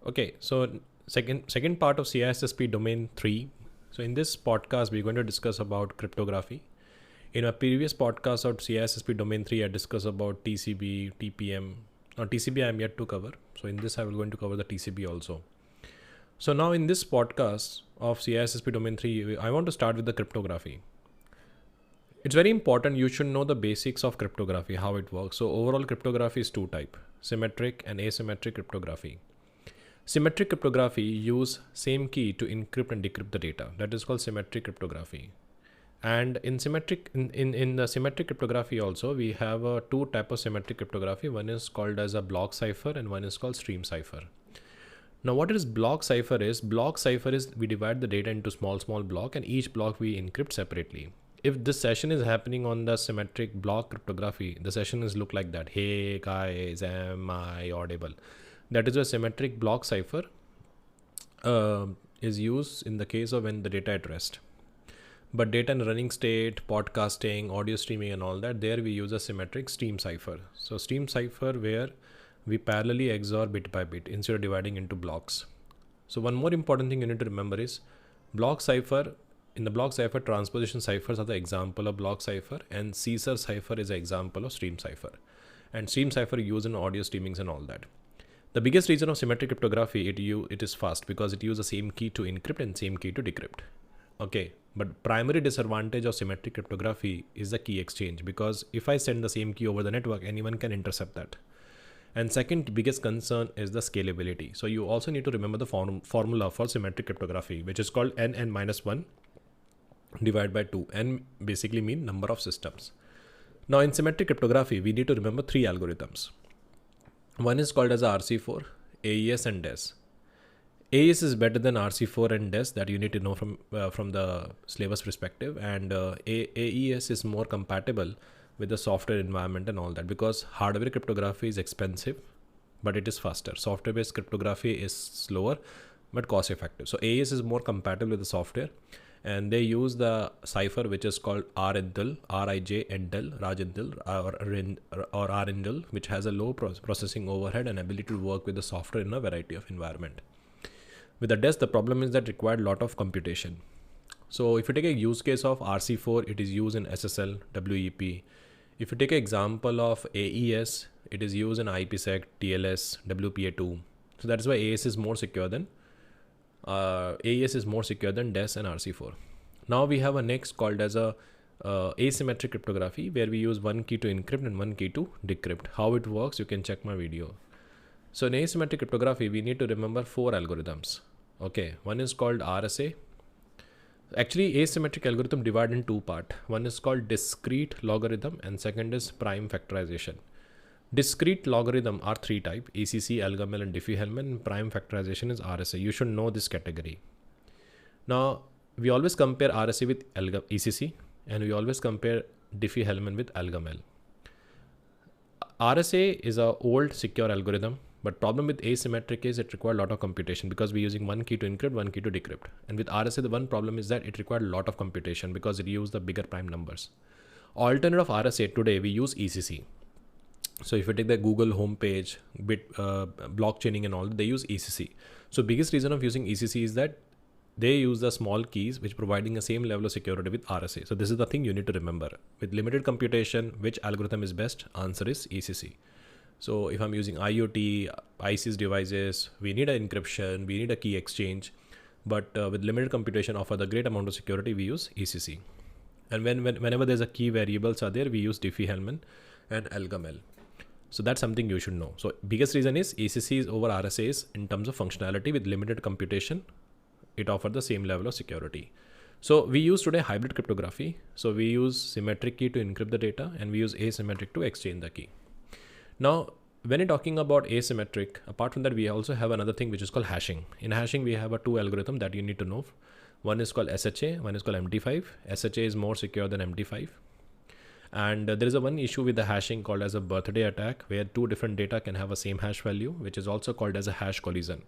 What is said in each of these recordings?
Okay, so second part of CISSP Domain 3. So in this podcast, we're going to discuss about cryptography. In a previous podcast of CISSP Domain 3, I discussed about TCB, TPM. Now TCB I am yet to cover. So in this, I will going to cover the TCB also. So now in this podcast of CISSP Domain 3, I want to start with the cryptography. It's very important. You should know the basics of cryptography, how it works. So overall cryptography is two types, symmetric and asymmetric cryptography. Symmetric cryptography use same key to encrypt and decrypt the data. That is called symmetric cryptography. And in the symmetric cryptography also, we have two types of symmetric cryptography. One is called as a block cipher and one is called stream cipher. Now what is block cipher is? Block cipher is we divide the data into small block and each block we encrypt separately. If this session is happening on the symmetric block cryptography, the session is look like that. Hey guys, am I audible? That is a symmetric block cipher is used in the case of when the data at rest. But data in running state, podcasting, audio streaming and all that, there we use a symmetric stream cipher. So stream cipher where we parallelly XOR bit by bit instead of dividing into blocks. So one more important thing you need to remember is block cipher. In the block cipher, transposition ciphers are the example of block cipher and Caesar cipher is an example of stream cipher. And stream cipher used in audio streamings and all that. The biggest reason of symmetric cryptography, it is fast because it uses the same key to encrypt and same key to decrypt. Okay, but primary disadvantage of symmetric cryptography is the key exchange, because if I send the same key over the network, anyone can intercept that. And second biggest concern is the scalability. So you also need to remember the formula for symmetric cryptography, which is called n minus 1 divided by 2. N basically mean number of systems. Now in symmetric cryptography, we need to remember three algorithms. One is called as RC4, AES and DES. AES is better than RC4 and DES, that you need to know from the syllabus perspective, and AES is more compatible with the software environment and all that, because hardware cryptography is expensive, but it is faster. Software based cryptography is slower, but cost effective. So AES is more compatible with the software, and they use the cipher which is called RINDL, or RINDL, which has a low processing overhead and ability to work with the software in a variety of environment. With the DES, the problem is that required a lot of computation. So if you take a use case of RC4, it is used in SSL, WEP. If you take an example of AES, it is used in IPsec, TLS, WPA2. So that is why AES is more secure than DES and RC4. Now we have a next called as a asymmetric cryptography, where we use one key to encrypt and one key to decrypt. How it works, you can check my video. So in asymmetric cryptography, we need to remember four algorithms. Okay, one is called RSA. Actually, asymmetric algorithm divided in two parts. One is called discrete logarithm and second is prime factorization. Discrete logarithm are three types: ECC, Elgamal and Diffie-Hellman. Prime factorization is RSA. You should know this category. Now, we always compare RSA with ECC and we always compare Diffie-Hellman with Elgamal. RSA is an old secure algorithm, but problem with asymmetric is it requires a lot of computation because we're using one key to encrypt, one key to decrypt. And with RSA, the one problem is that it required a lot of computation because it used the bigger prime numbers. Alternate of RSA today, we use ECC. So if you take the Google homepage, blockchaining and all, they use ECC. So biggest reason of using ECC is that they use the small keys, which providing the same level of security with RSA. So this is the thing you need to remember. With limited computation, which algorithm is best? Answer is ECC. So if I'm using IoT, ICS devices, we need an encryption, we need a key exchange, but with limited computation offer the great amount of security, we use ECC. And whenever there's a key variables are there, we use Diffie-Hellman and Elgamal. So that's something you should know. So biggest reason is ECC is over RSAs in terms of functionality. With limited computation, it offers the same level of security. So we use today hybrid cryptography. So we use symmetric key to encrypt the data and we use asymmetric to exchange the key. Now, when you're talking about asymmetric, apart from that, we also have another thing which is called hashing. In hashing, we have a two algorithm that you need to know. One is called SHA, one is called MD5. SHA is more secure than MD5. And there is a one issue with the hashing called as a birthday attack, where two different data can have a same hash value, which is also called as a hash collision.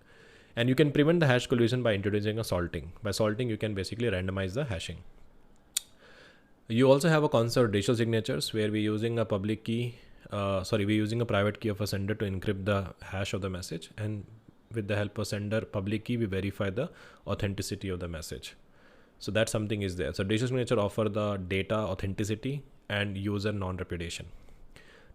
And you can prevent the hash collision by introducing a salting. By salting, you can basically randomize the hashing. You also have a concept of digital signatures, where we're using a public key we're using a private key of a sender to encrypt the hash of the message, and with the help of sender public key, we verify the authenticity of the message. So that something is there. So decentralized signature offer the data authenticity and user non-repudiation.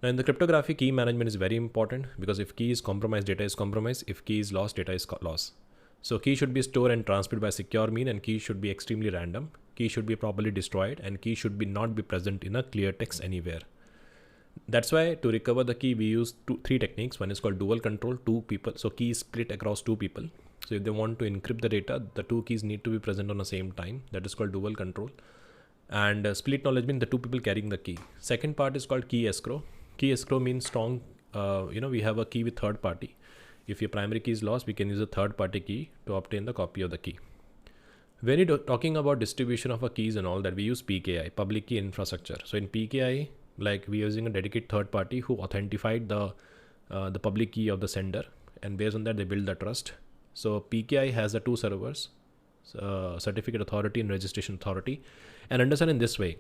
Now in the cryptography, key management is very important, because if key is compromised, data is compromised. If key is lost, data is lost. So key should be stored and transmitted by secure mean, and key should be extremely random. Key should be properly destroyed, and key should be not be present in a clear text anywhere. That's why to recover the key, we use three techniques. One is called dual control, two people. So key is split across two people. So if they want to encrypt the data, the two keys need to be present on the same time. That is called dual control. And split knowledge means the two people carrying the key. Second part is called key escrow. Key escrow means strong, we have a key with third party. If your primary key is lost, we can use a third party key to obtain the copy of the key. When you're talking about distribution of a keys and all that, we use PKI, public key infrastructure. So in PKI, like we're using a dedicated third party who authenticated the public key of the sender, and based on that they build the trust. So PKI has the two servers, certificate authority and registration authority, and understand in this way.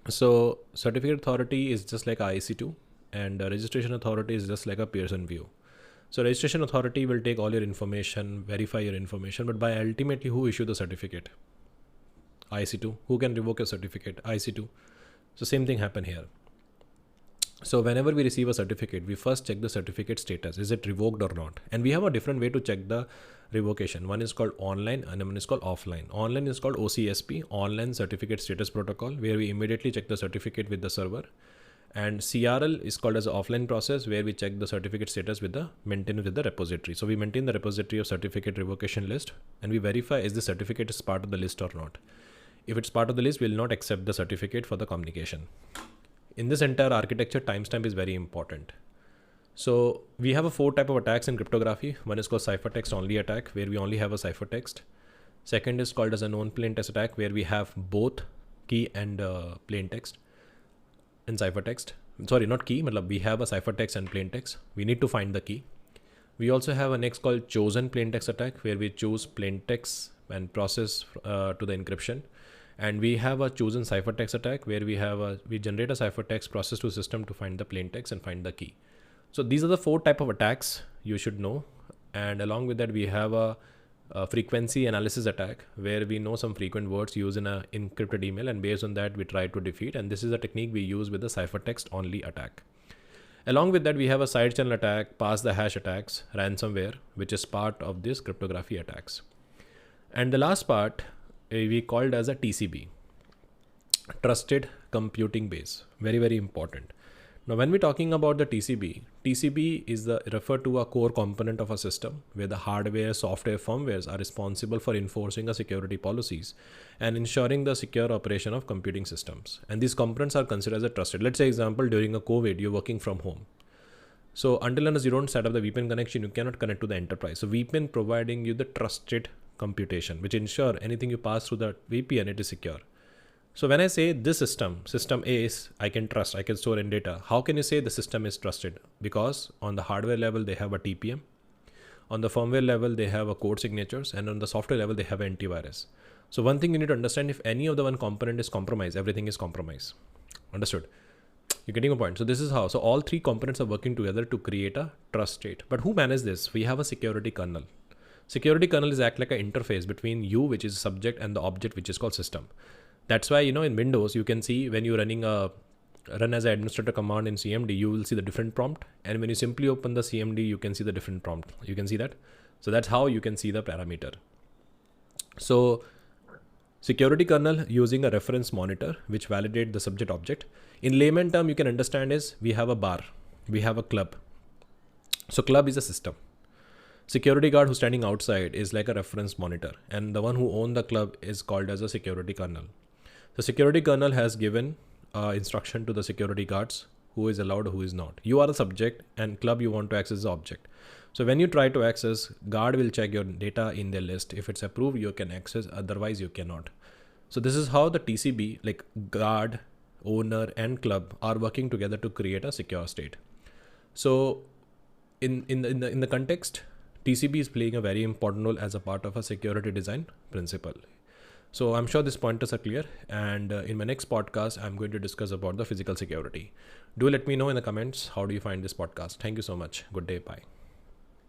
So certificate authority is just like IEC2, and registration authority is just like a Pearson view. So registration authority will take all your information, verify your information, but by ultimately who issue the certificate? IEC2. Who can revoke a certificate? IEC2. So same thing happen here. So whenever we receive a certificate, we first check the certificate status. Is it revoked or not? And we have a different way to check the revocation. One is called online and one is called offline. Online is called OCSP, Online Certificate Status Protocol, where we immediately check the certificate with the server. And CRL is called as an offline process, where we check the certificate status with the maintained with the repository. So we maintain the repository of certificate revocation list, and we verify is the certificate is part of the list or not. If it's part of the list, we will not accept the certificate for the communication. In this entire architecture, timestamp is very important. So we have a 4 type of attacks in cryptography. One is called ciphertext only attack, where we only have a ciphertext. Second is called as a known plain text attack, where we have both key and plain text and ciphertext. Sorry, not key, but we have a ciphertext and plain text. We need to find the key. We also have a next called chosen plain text attack, where we choose plain text and process to the encryption. And we have a chosen ciphertext attack, where we generate a ciphertext, process to system to find the plain text and find the key. So these are the 4 type of attacks you should know. And along with that, we have a frequency analysis attack, where we know some frequent words used in an encrypted email, and based on that we try to defeat. And this is a technique we use with the ciphertext only attack. Along with that, we have a side channel attack, pass the hash attacks, ransomware, which is part of this cryptography attacks. And the last part we called as a TCB, trusted computing base. Very, very important. Now, when we're talking about the TCB is referred to a core component of a system, where the hardware, software, firmwares are responsible for enforcing the security policies and ensuring the secure operation of computing systems. And these components are considered as a trusted. Let's say example, during a COVID, you're working from home. So until unless you don't set up the VPN connection, you cannot connect to the enterprise. So VPN providing you the trusted computation, which ensure anything you pass through the VPN, it is secure. So when I say this system A is, I can trust, I can store in data. How can you say the system is trusted? Because on the hardware level, they have a TPM. On the firmware level, they have a code signatures. And on the software level, they have antivirus. So one thing you need to understand, if any of the one component is compromised, everything is compromised. Understood? You're getting a point. So this is how. So all 3 components are working together to create a trust state. But who manages this? We have a security kernel. Security kernel is act like an interface between you, which is subject, and the object, which is called system. That's why, in Windows, you can see when you're running run as an administrator command in CMD, you will see the different prompt. And when you simply open the CMD, you can see the different prompt. You can see that. So that's how you can see the parameter. So security kernel using a reference monitor, which validate the subject object. In layman term, you can understand is we have a bar, we have a club. So club is a system. Security guard who's standing outside is like a reference monitor, and the one who owns the club is called as a security kernel. The security kernel has given instruction to the security guards who is allowed, who is not. You are the subject, and club you want to access the object. So when you try to access, guard will check your data in their list. If it's approved, you can access, otherwise you cannot. So this is how the TCB, like guard, owner and club, are working together to create a secure state. So in the context, TCB is playing a very important role as a part of a security design principle. So I'm sure these pointers are clear, and in my next podcast, I'm going to discuss about the physical security. Do let me know in the comments, how do you find this podcast? Thank you so much. Good day. Bye.